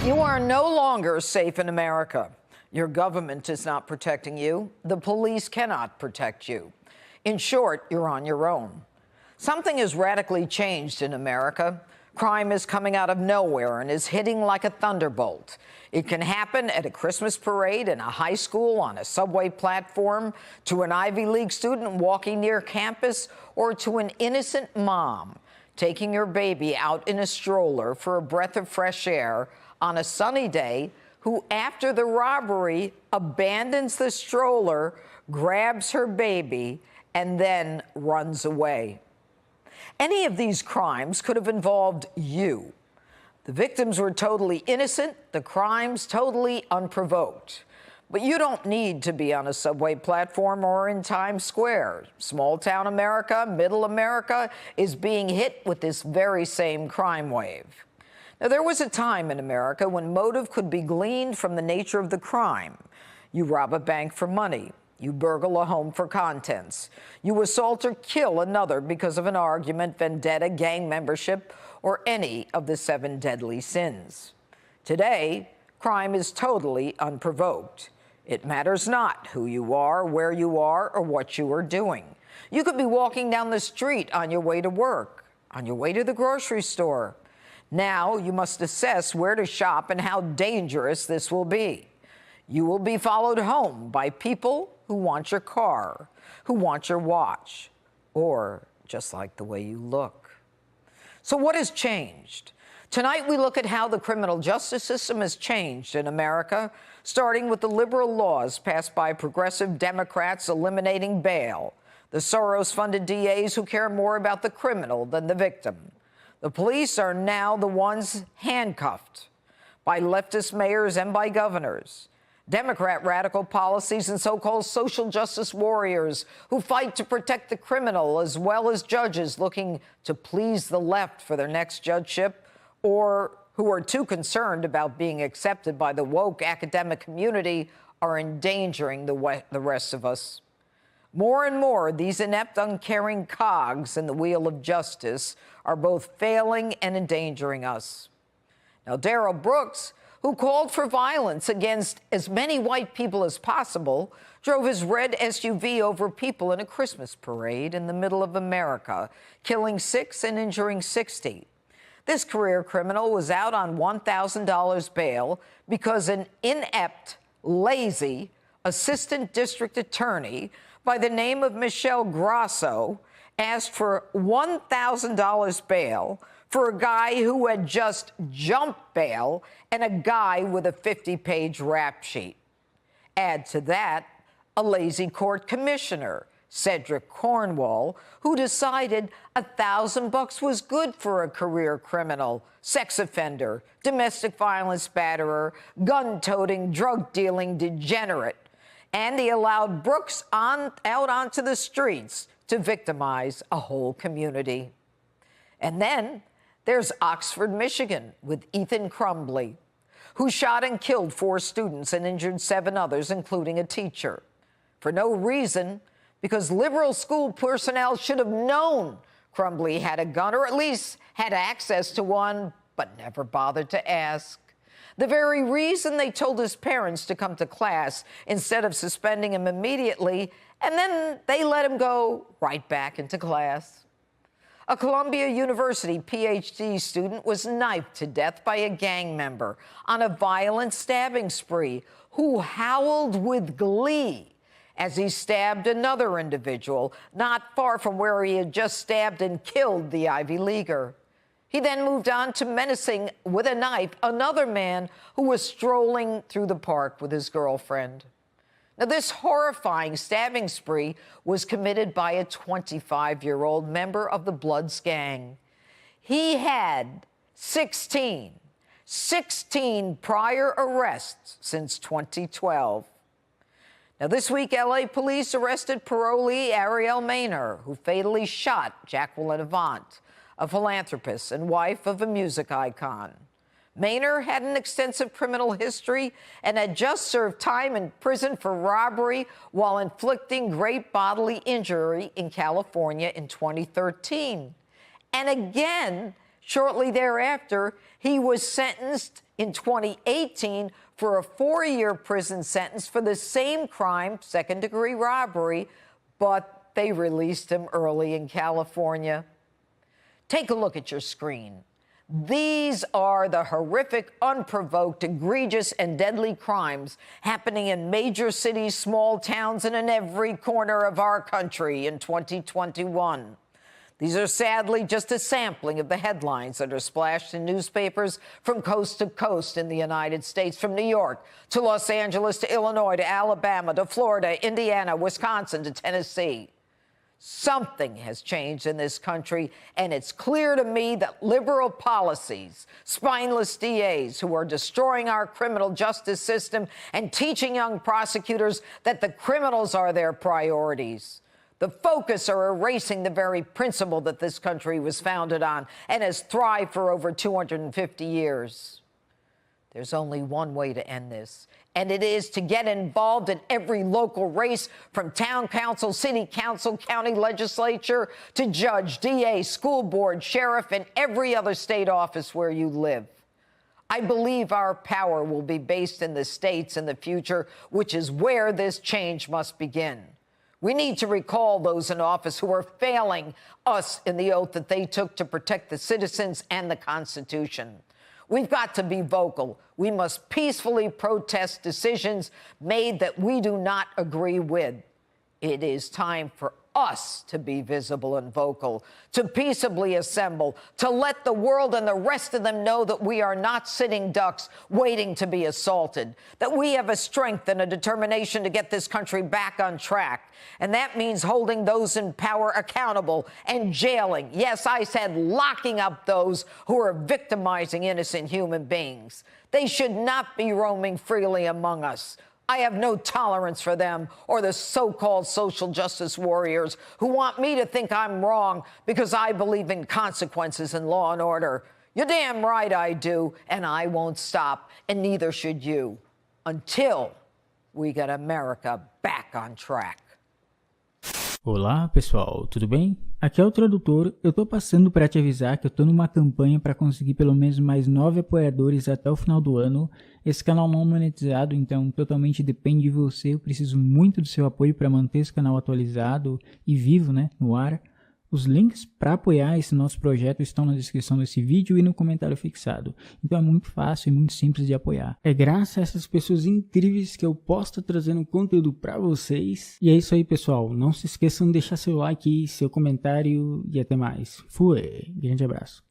You are no longer safe in America. Your government is not protecting you. The police cannot protect you. In short, you're on your own. Something has radically changed in America. Crime is coming out of nowhere and is hitting like a thunderbolt. It can happen at a Christmas parade, in a high school, on a subway platform, to an Ivy League student walking near campus, or to an innocent mom taking her baby out in a stroller for a breath of fresh air on a sunny day, who, after the robbery, abandons the stroller, grabs her baby, and then runs away. Any of these crimes could have involved you. The victims were totally innocent, the crimes totally unprovoked. But you don't need to be on a subway platform or in Times Square. Small-town America, middle America, is being hit with this very same crime wave. Now, there was a time in America when motive could be gleaned from the nature of the crime. You rob a bank for money. You burgle a home for contents. You assault or kill another because of an argument, vendetta, gang membership, or any of the 7 deadly sins. Today, crime is totally unprovoked. It matters not who you are, where you are, or what you are doing. You could be walking down the street on your way to work, on your way to the grocery store. Now you must assess where to shop and how dangerous this will be. You will be followed home by people who want your car, who want your watch, or just like the way you look. So what has changed? Tonight we look at how the criminal justice system has changed in America, starting with the liberal laws passed by progressive Democrats eliminating bail, the Soros-funded DAs who care more about the criminal than the victim. The police are now the ones handcuffed by leftist mayors and by governors. Democrat radical policies and so-called social justice warriors who fight to protect the criminal, as well as judges looking to please the left for their next judgeship, or who are too concerned about being accepted by the woke academic community, are endangering the rest of us. More and more, these inept, uncaring cogs in the wheel of justice are both failing and endangering us. Now, Darrell Brooks, who called for violence against as many white people as possible, drove his red SUV over people in a Christmas parade in the middle of America, killing 6 and injuring 60. This career criminal was out on $1,000 bail because an inept, lazy assistant district attorney by the name of Michelle Grasso asked for $1,000 bail for a guy who had just jumped bail and a guy with a 50-page rap sheet. Add to that a lazy court commissioner, Cedric Cornwall, who decided $1,000 was good for a career criminal, sex offender, domestic violence batterer, gun-toting, drug-dealing degenerate. And he allowed Brooks out onto the streets to victimize a whole community. And then there's Oxford, Michigan, with Ethan Crumbley, who shot and killed 4 students and injured 7 others, including a teacher, for no reason, because liberal school personnel should have known Crumbley had a gun, or at least had access to one, but never bothered to ask. The very reason they told his parents to come to class instead of suspending him immediately, and then they let him go right back into class. A Columbia University PhD student was knifed to death by a gang member on a violent stabbing spree, who howled with glee as he stabbed another individual not far from where he had just stabbed and killed the Ivy Leaguer. He then moved on to menacing with a knife another man who was strolling through the park with his girlfriend. Now, this horrifying stabbing spree was committed by a 25-year-old member of the Bloods gang. He had 16 prior arrests since 2012. Now, this week, L.A. police arrested parolee Ariel Maynor, who fatally shot Jacqueline Avant, a philanthropist and wife of a music icon. Maynor had an extensive criminal history and had just served time in prison for robbery while inflicting great bodily injury in California in 2013. And again, Shortly thereafter, he was sentenced in 2018 for a 4-year prison sentence for the same crime, second-degree robbery, but they released him early in California. Take a look at your screen. These are the horrific, unprovoked, egregious, and deadly crimes happening in major cities, small towns, and in every corner of our country in 2021. These are sadly just a sampling of the headlines that are splashed in newspapers from coast to coast in the United States, from New York to Los Angeles to Illinois to Alabama to Florida, Indiana, Wisconsin to Tennessee. Something has changed in this country, and it's clear to me that liberal policies, spineless DAs who are destroying our criminal justice system and teaching young prosecutors that the criminals are their priorities, the focus are erasing the very principle that this country was founded on and has thrived for over 250 years. There's only one way to end this, and it is to get involved in every local race, from town council, city council, county legislature, to judge, DA, school board, sheriff, and every other state office where you live. I believe our power will be based in the states in the future, which is where this change must begin. We need to recall those in office who are failing us in the oath that they took to protect the citizens and the Constitution. We've got to be vocal. We must peacefully protest decisions made that we do not agree with. It is time for us to be visible and vocal, to peaceably assemble, to let the world and the rest of them know that we are not sitting ducks waiting to be assaulted, that we have a strength and a determination to get this country back on track. And that means holding those in power accountable and jailing. Yes, I said locking up those who are victimizing innocent human beings. They should not be roaming freely among us. I have no tolerance for them or the so-called social justice warriors who want me to think I'm wrong because I believe in consequences and law and order. You're damn right I do, and I won't stop, and neither should you, until we get America back on track. Olá pessoal, tudo bem? Aqui é o Tradutor. Eu tô passando para te avisar que eu tô numa campanha para conseguir pelo menos mais 9 apoiadores até o final do ano. Esse canal não é monetizado, então totalmente depende de você. Eu preciso muito do seu apoio para manter esse canal atualizado e vivo, né, no ar. Os links para apoiar esse nosso projeto estão na descrição desse vídeo e no comentário fixado. Então é muito fácil e muito simples de apoiar. É graças a essas pessoas incríveis que eu posso estar trazendo conteúdo para vocês. E é isso aí, pessoal. Não se esqueçam de deixar seu like, seu comentário e até mais. Fui! Grande abraço.